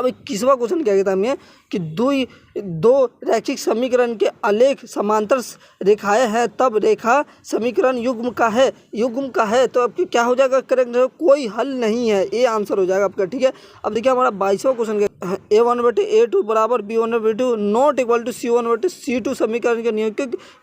अब 21वां क्वेश्चन क्या कहता है हमें कि दो रैखिक समीकरण के आलेख समांतर रेखाएं हैं तब रेखा समीकरण युग्म का है। तो अब क्या हो जाएगा करेक्ट, कोई हल नहीं है, ये आंसर हो जाएगा आपका। ठीक है, अब देखिए हमारा 22वां क्वेश्चन A1/A2 बराबर B1/B2 not equal to C1/C2 समीकरण के नियम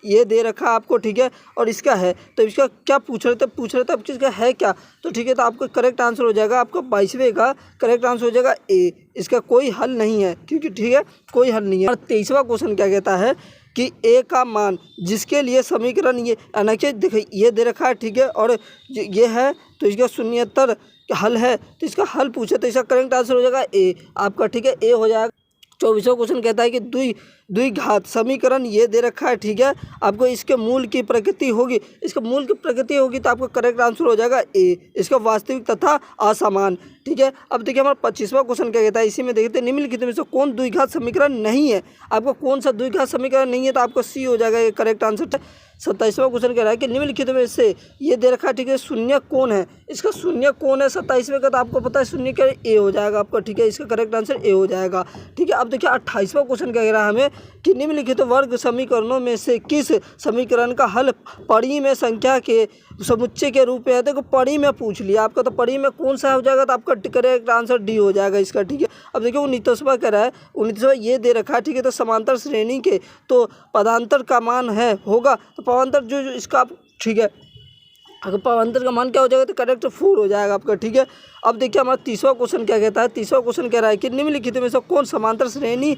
ये दे रखा है आपको। ठीक है, और इसका है तो इसका क्या पूछ रहे थे अब किसका है क्या, तो ठीक है, तो आपका करेक्ट आंसर हो जाएगा आपका 22वें का करेक्ट आंसर हो जाएगा ए, इसका कोई हल नहीं है क्योंकि ठीक है कोई हल नहीं है। और 23वां क्वेश्चन क्या कहता है कि ए का मान जिसके लिए समीकरण ये अनके देखिए ये दे रखा है। ठीक है, और ये है तो इसका शून्यतर हल है, तो इसका हल पूछे तो इसका करेक्ट आंसर हो जाएगा ए आपका। ठीक है, ए हो जाएगा। 24वां क्वेश्चन कहता है कि द्विघात समीकरण ये दे रखा है। ठीक है, आपको इसके मूल की प्रकृति होगी, तो आपका करेक्ट आंसर हो जाएगा ए, इसका वास्तविक तथा असमान। ठीक है, अब देखिए हमारा 25वां क्वेश्चन क्या कहता है, इसी में देखते हैं निम्नलिखित में से कौन द्विघात समीकरण नहीं है। आपको कौन सा द्विघात समीकरण नहीं है, तो आपको सी हो जाएगा ये करेक्ट आंसर। 27वां क्वेश्चन कह रहा है कि निम्नलिखित में से ये दे रखा है। ठीक है, शून्य कौन है, इसका शून्य कौन है 27वें का, तो आपको पता है शून्य क्या ए हो जाएगा आपका। ठीक है, इसका करेक्ट आंसर ए हो जाएगा। ठीक है, अब देखिए 28वां क्वेश्चन क्या कह रहा है हमें कि निम्नलिखित वर्ग समीकरणों में से किस समीकरण का हल परिमेय संख्या के समुच्चय के रूप में है। देखो पड़ी में पूछ लिया आपका, तो पड़ी में कौन सा हो जाएगा, तो आपका करेक्ट आंसर डी हो जाएगा इसका। ठीक है, अब देखिए 29वां कह रहा है, 29वां ये दे रखा है। ठीक है, तो समांतर श्रेणी के तो पदांतर का मान है होगा, तो पदांतर जो इसका आप ठीक है, अगर पदांतर का मान क्या हो जाएगा तो करेक्ट 4 हो जाएगा आपका। ठीक है, अब देखिए हमारा 30वां क्वेश्चन क्या कहता है, 30वां क्वेश्चन कह रहा है कि निम्नलिखित में से कौन समांतर श्रेणी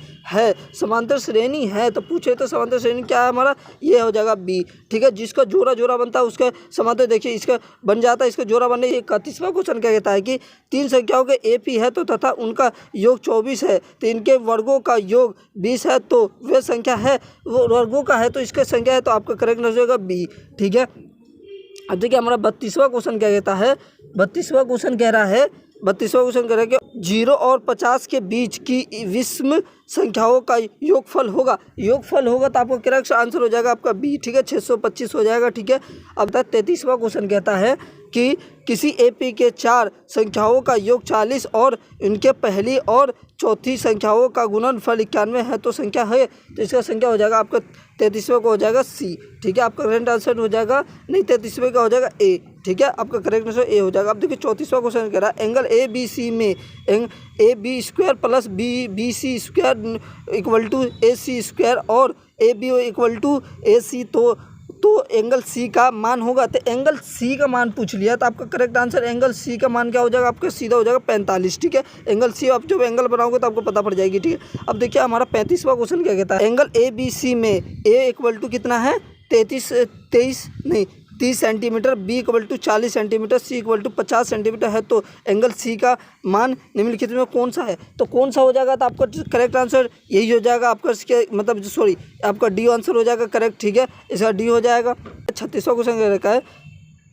है, तो पूछे तो समांतर श्रेणी क्या है हमारा, ये हो जाएगा बी। ठीक है, जिसका जोड़ा बनता है उसका समांतर देखिए इसका बन जाता है, इसका जोड़ा बनने। 31वां क्वेश्चन क्या कहता है कि 3 संख्याओं के एपी है तो तथा उनका योग 24 है, तो इनके वर्गों का योग 20 है, तो वे संख्या है वो वर्गों का है, तो इसका संख्या है, तो आपका करेक्ट आंसर होगा बी। ठीक है, अब देखिए हमारा 32वां क्वेश्चन क्या कहता है, 32वां क्वेश्चन कह रहा है कि 0 और 50 के बीच की विषम संख्याओं का योगफल होगा, तो आपको करेक्ट आंसर हो जाएगा आपका बी। ठीक है, 625 हो जाएगा। ठीक है, अब तक 33वां क्वेश्चन कहता है कि किसी एपी के 4 संख्याओं का योग 40 और इनके पहली और चौथी संख्याओं का गुणनफल 91 है, तो संख्या है, तो इसका संख्या हो जाएगा आपका 33वें का हो जाएगा सी। ठीक है, आपका करेक्ट आंसर हो जाएगा नहीं 33वें का हो जाएगा ए। ठीक है, आपका करेक्ट आंसर ए हो जाएगा। अब देखिए 34वां क्वेश्चन कह रहा है एंगल ए बी सी में A B square plus B C square equal to A C square और A B equal to A C, तो एंगल सी का मान होगा, तो एंगल सी का मान पूछ लिया, तो आपका करेक्ट आंसर एंगल सी का मान क्या हो जाएगा आपका सीधा हो जाएगा 45। ठीक है, एंगल सी आप जब एंगल बनाओगे तो आपको पता पड़ जाएगी। ठीक है, अब देखिए हमारा 35वां क्वेश्चन क्या कहता है, एंगल ए बी सी में ए इक्वल टू कितना है 30 centimeter, B equal to 40 centimeter, C equal to 50 centimeter है, तो एंगल सी का मान निम्नलिखित में कौन सा है, तो कौन सा हो जाएगा, तो आपका करेक्ट आंसर यही हो जाएगा आपका, इसके मतलब सॉरी आपका डी आंसर हो जाएगा करेक्ट। ठीक है, इसका डी हो जाएगा। 36वां क्वेश्चन रखा है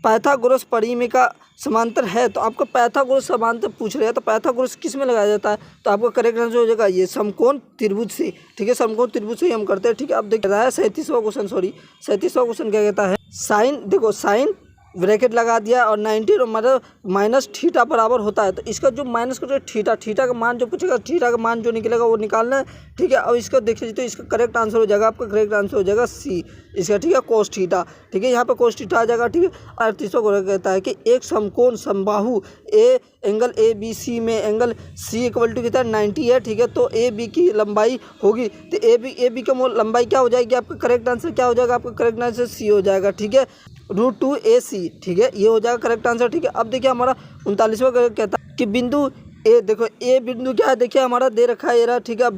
पाइथागोरस परिमेय का समांतर है, तो आपका पाइथागोरस समांतर पूछ रहे हैं, तो पाइथागोरस किस में लगाया जाता है, तो आपका करेक्ट आंसर हो जाएगा ये समकोण त्रिभुज से। ठीक है, समकोण त्रिभुज से हम करते हैं। ठीक है, अब देख रहा है 37वां क्वेश्चन क्या कहता है, साइन देखो साइन ब्रैकेट लगा दिया और 90 मतलब माइनस थीटा बराबर होता है, तो इसका जो माइनस का थीटा का मान जो पूछेगा, थीटा का मान जो निकलेगा वो निकालना है। ठीक है, और इसका देखिए तो इसका करेक्ट आंसर हो जाएगा आपका करेक्ट आंसर हो जाएगा सी इसका। ठीक है, कोस थीटा। ठीक है, यहाँ पे कोस थीटा आ जाएगा। ठीक है, 38वां क्वेश्चन कहता है कि एक समकोण समबाहु A angle A B C में एंगल सी इक्वल टू कितना 90 है। ठीक है, तो ए बी की लंबाई होगी, तो ए बी का लंबाई क्या हो जाएगी, आपका करेक्ट आंसर क्या हो जाएगा, आपका करेक्ट आंसर सी हो जाएगा। ठीक है, √2AC। ठीक है, ये हो जाएगा करेक्ट आंसर। ठीक है, अब देखिए हमारा 39वां कहता है कि बिंदु ए देखो ए बिंदु क्या है, देखिए हमारा दे रखा है ए रहा। ठीक है,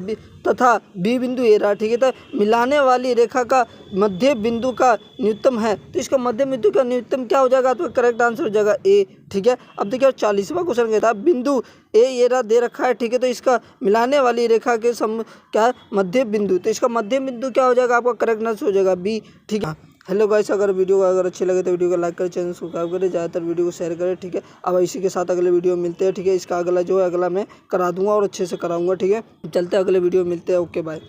तथा बी बिंदु ए रहा। ठीक है, तो मिलाने वाली रेखा का मध्य बिंदु का न्यूनतम है, तो इसका मध्य बिंदु का न्यूनतम क्या हो जाएगा, तो करेक्ट आंसर हो जाएगा ए। ठीक है, अब देखिए 40वां क्वेश्चन कहता है बिंदु ए ये रहा दे रखा है। ठीक है, तो इसका मिलाने वाली रेखा के क्या मध्य बिंदु, तो इसका मध्य बिंदु क्या हो जाएगा, आपका करेक्ट आंसर हो जाएगा बी। ठीक है, हेलो गाइस, अगर वीडियो अगर अच्छी लगे तो वीडियो को लाइक करें, चैनल सब्सक्राइब करें, ज़्यादातर वीडियो को शेयर करें। ठीक है, अब इसी के साथ अगले वीडियो में मिलते हैं। ठीक है, इसका अगला जो है अगला मैं करा दूंगा और अच्छे से कराऊंगा। ठीक है, चलते हैं अगले वीडियो में मिलते हैं। Okay bye.